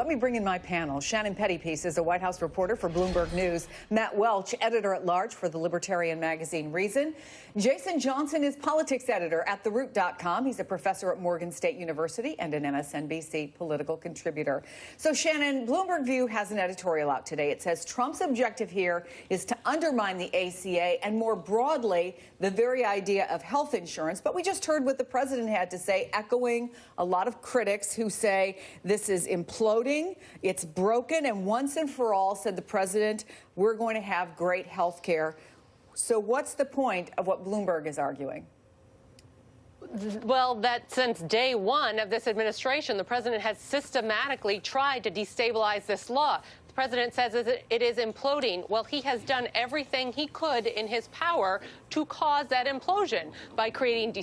Let me bring in my panel. Shannon Pettypiece is a White House reporter for Bloomberg News. Matt Welch, editor-at-large for the libertarian magazine Reason. Jason Johnson is politics editor at TheRoot.com. He's a professor at Morgan State University and an MSNBC political contributor. So, Shannon, Bloomberg View has an editorial out today. It says Trump's objective here is to undermine the ACA and, more broadly, the very idea of health insurance. But we just heard what the president had to say, echoing a lot of critics who say this is imploding. It's broken, and once and for all, said the president, we're going to have great health care. So what's the point of what Bloomberg is arguing? Well, that since day one of this administration, the president has systematically tried to destabilize this law. The president says it is imploding. Well, he has done everything he could in his power to cause that implosion by creating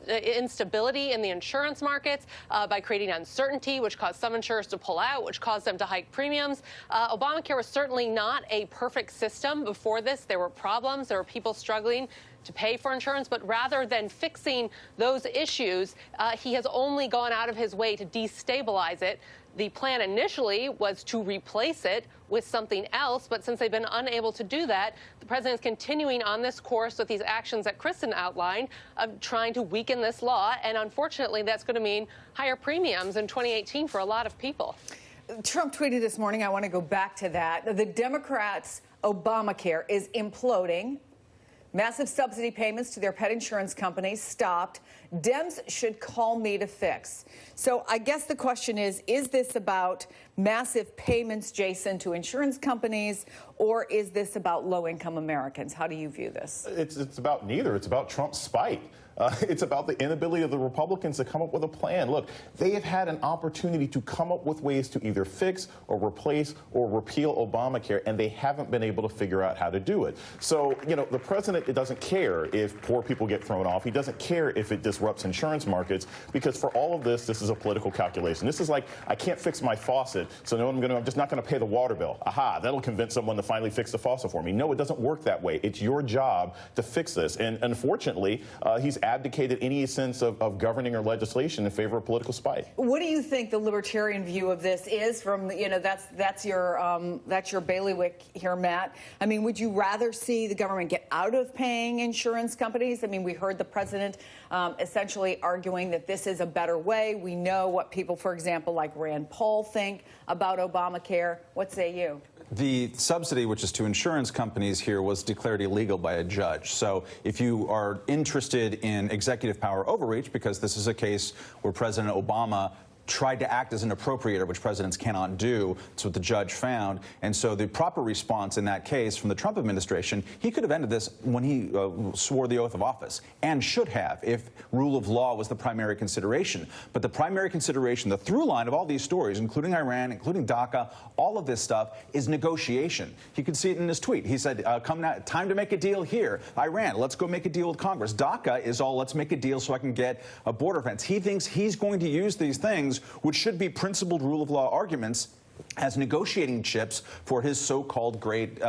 instability in the insurance markets, by creating uncertainty, which caused some insurers to pull out, which caused them to hike premiums. Obamacare was certainly not a perfect system before this. There were problems. There were people struggling to pay for insurance, but rather than fixing those issues, he has only gone out of his way to destabilize it. The plan initially was to replace it with something else, but since they've been unable to do that, the president is continuing on this course with these actions that Kristen outlined of trying to weaken this law, and unfortunately, that's going to mean higher premiums in 2018 for a lot of people. Trump tweeted this morning, I want to go back to that. The Democrats' Obamacare is imploding. Massive subsidy payments to their pet insurance companies stopped. Dems should call me to fix. So I guess the question is this about massive payments, Jason, to insurance companies, or is this about low-income Americans? How do you view this? It's about neither. It's about Trump's spite. It's about the inability of the Republicans to come up with a plan. Look, they have had an opportunity to come up with ways to either fix or replace or repeal Obamacare, and they haven't been able to figure out how to do it. So, you know, the president doesn't care if poor people get thrown off. He doesn't care if it disrupts insurance markets, because for all of this, this is a political calculation. This is like, I can't fix my faucet, so no, I'm just not going to pay the water bill. Aha, that'll convince someone to finally fix the faucet for me. No, it doesn't work that way. It's your job to fix this. And unfortunately, he's abdicated any sense of governing or legislation in favor of political spite. What do you think the libertarian view of this is? From, you know, that's your bailiwick here, Matt. I mean, would you rather see the government get out of paying insurance companies? I mean, we heard the president essentially arguing that this is a better way. We know what people, for example, like Rand Paul, think about Obamacare. What say you? The subsidy, which is to insurance companies here, was declared illegal by a judge. So if you are interested in executive power overreach, because this is a case where President Obama tried to act as an appropriator, which presidents cannot do. That's what the judge found. And so the proper response in that case from the Trump administration, he could have ended this when he swore the oath of office, and should have if rule of law was the primary consideration. But the primary consideration, the through line of all these stories, including Iran, including DACA, all of this stuff is negotiation. You can see it in his tweet. He said, come now, time to make a deal here. Iran, let's go make a deal with Congress. DACA is all, let's make a deal so I can get a border fence. He thinks he's going to use these things, which should be principled rule of law arguments, as negotiating chips for his so-called great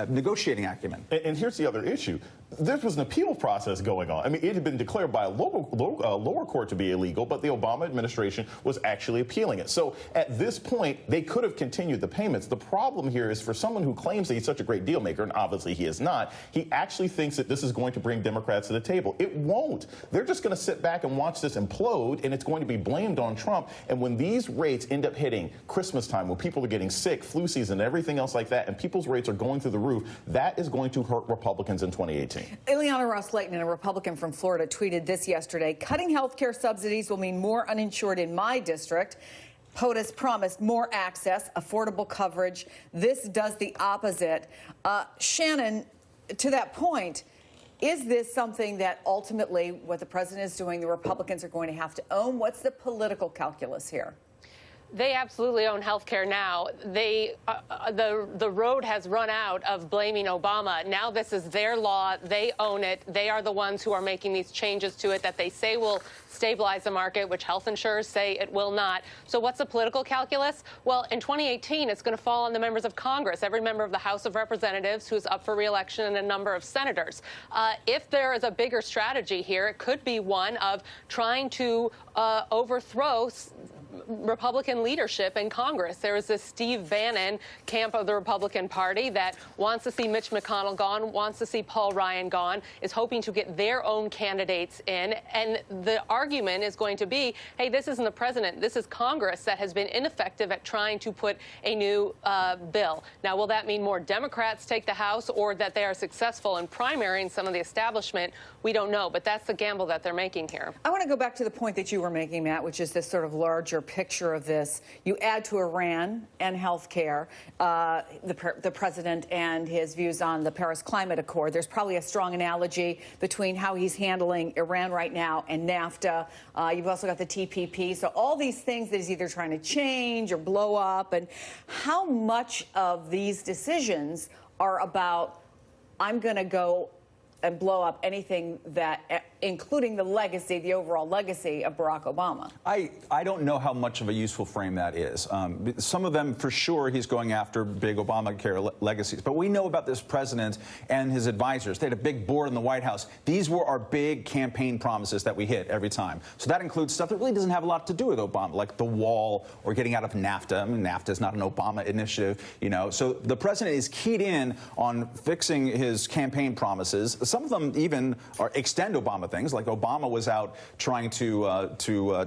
negotiating acumen. And here's the other issue. There was an appeal process going on. I mean, it had been declared by a lower court to be illegal, but the Obama administration was actually appealing it. So at this point, they could have continued the payments. The problem here is for someone who claims that he's such a great deal maker, and obviously he is not, he actually thinks that this is going to bring Democrats to the table. It won't. They're just going to sit back and watch this implode, and it's going to be blamed on Trump. And when these rates end up hitting Christmas time, when people are getting sick, flu season, everything else like that, and people's rates are going through the roof, that is going to hurt Republicans in 2018. Ileana Ross-Layton, a Republican from Florida, tweeted this yesterday. Cutting health care subsidies will mean more uninsured in my district. POTUS promised more access, affordable coverage. This does the opposite. Shannon, to that point, is this something that ultimately what the president is doing, the Republicans are going to have to own? What's the political calculus here? They absolutely own health care now. The road has run out of blaming Obama. Now this is their law. They own it. They are the ones who are making these changes to it that they say will stabilize the market, which health insurers say it will not. So what's the political calculus? Well, in 2018, it's going to fall on the members of Congress, every member of the House of Representatives who's up for re-election, and a number of senators. If there is a bigger strategy here, it could be one of trying to overthrow Republican leadership in Congress. There is this Steve Bannon camp of the Republican Party that wants to see Mitch McConnell gone, wants to see Paul Ryan gone, is hoping to get their own candidates in. And the argument is going to be, hey, this isn't the president. This is Congress that has been ineffective at trying to put a new bill. Now, will that mean more Democrats take the House or that they are successful in primarying some of the establishment? We don't know, but that's the gamble that they're making here. I want to go back to the point that you were making, Matt, which is this sort of larger picture of this. You add to Iran and health care, the president and his views on the Paris Climate Accord. There's probably a strong analogy between how he's handling Iran right now and NAFTA. You've also got the TPP. So all these things that he's either trying to change or blow up. And how much of these decisions are about, I'm going to go and blow up anything that, including the legacy, the overall legacy of Barack Obama? I don't know how much of a useful frame that is. Some of them, for sure, he's going after big Obamacare legacies. But we know about this president and his advisors. They had a big board in the White House. These were our big campaign promises that we hit every time. So that includes stuff that really doesn't have a lot to do with Obama, like the wall or getting out of NAFTA. I mean, NAFTA is not an Obama initiative, you know. So the president is keyed in on fixing his campaign promises. Some of them even extend Obama things, like Obama was out trying to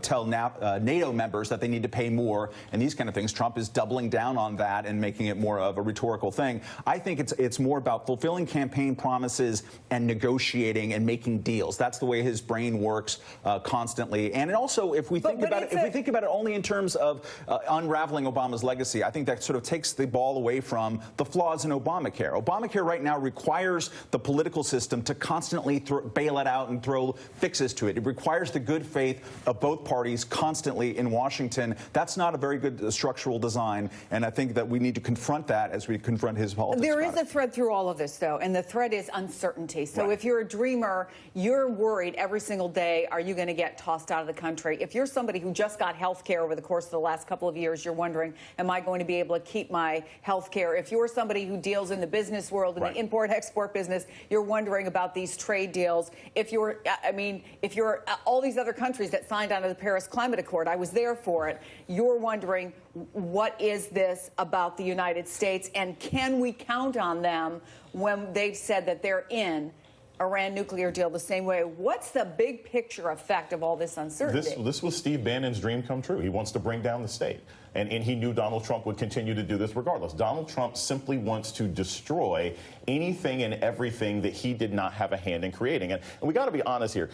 tell NATO members that they need to pay more and these kind of things. Trump is doubling down on that and making it more of a rhetorical thing. I think it's more about fulfilling campaign promises and negotiating and making deals. That's the way his brain works constantly. And also, if we think about it only in terms of unraveling Obama's legacy, I think that sort of takes the ball away from the flaws in Obamacare. Obamacare right now requires the political system to constantly bail it out and throw fixes to it. It requires the good faith of both parties constantly in Washington. That's not a very good structural design, and I think that we need to confront that as we confront his politics. There is a thread through all of this, though, and the thread is uncertainty. So Right. If you're a dreamer, you're worried every single day, are you going to get tossed out of the country? If you're somebody who just got health care over the course of the last couple of years, you're wondering, am I going to be able to keep my health care? If you're somebody who deals in the business world, in Right. the import-export business, you're wondering about these trade deals. If you're all these other countries that signed on to the Paris Climate Accord, I was there for it, you're wondering, what is this about the United States, and can we count on them when they've said that they're in Iran nuclear deal the same way? What's the big picture effect of all this uncertainty? This was Steve Bannon's dream come true. He wants to bring down the state. And he knew Donald Trump would continue to do this regardless. Donald Trump simply wants to destroy anything and everything that he did not have a hand in creating. And we got to be honest here.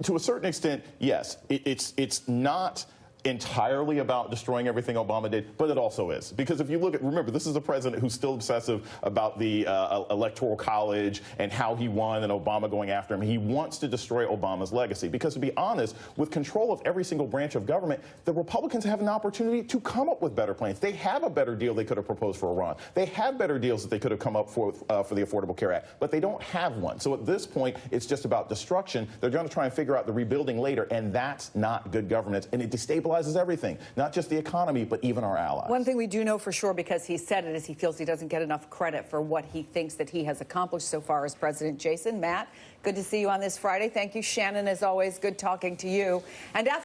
To a certain extent, yes, it's not entirely about destroying everything Obama did, but it also is. Because if you look at, remember, this is a president who's still obsessive about the electoral college and how he won and Obama going after him. He wants to destroy Obama's legacy. Because to be honest, with control of every single branch of government, the Republicans have an opportunity to come up with better plans. They have a better deal they could have proposed for Iran. They have better deals that they could have come up for the Affordable Care Act, but they don't have one. So at this point, it's just about destruction. They're going to try and figure out the rebuilding later, and that's not good governance, and it destabilizes everything, not just the economy, but even our allies. One thing we do know for sure, because he said it, is he feels he doesn't get enough credit for what he thinks that he has accomplished so far as president. Jason, Matt, good to see you on this Friday. Thank you, Shannon, as always. Good talking to you. And after